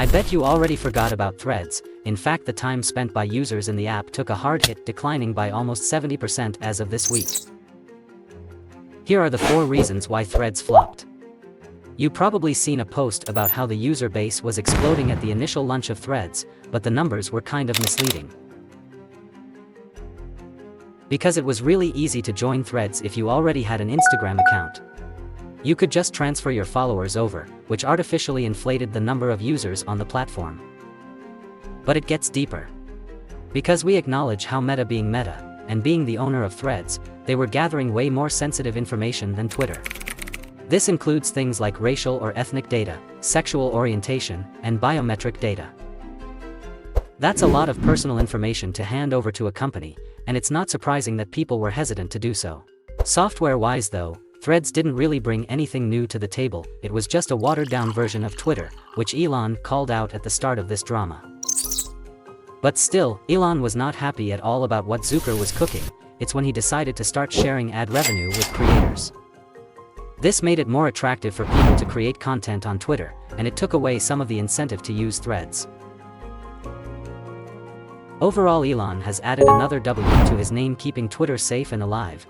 bet you already forgot about Threads. In fact, the time spent by users in the app took a hard hit, declining by almost 70% as of this week. Here are the 4 reasons why Threads flopped. You've probably seen a post about how the user base was exploding at the initial launch of Threads, but the numbers were kind of misleading. Because it was really easy to join Threads if you already had an Instagram account. You could just transfer your followers over, which artificially inflated the number of users on the platform. But it gets deeper. Because we acknowledge how Meta being Meta, and being the owner of Threads, they were gathering way more sensitive information than Twitter. This includes things like racial or ethnic data, sexual orientation, and biometric data. That's a lot of personal information to hand over to a company, and it's not surprising that people were hesitant to do so. Software-wise though, Threads didn't really bring anything new to the table. It was just a watered-down version of Twitter, which Elon called out at the start of this drama. But still, Elon was not happy at all about what Zucker was cooking. It's when he decided to start sharing ad revenue with creators. This made it more attractive for people to create content on Twitter, and it took away some of the incentive to use Threads. Overall, Elon has added another W to his name, keeping Twitter safe and alive.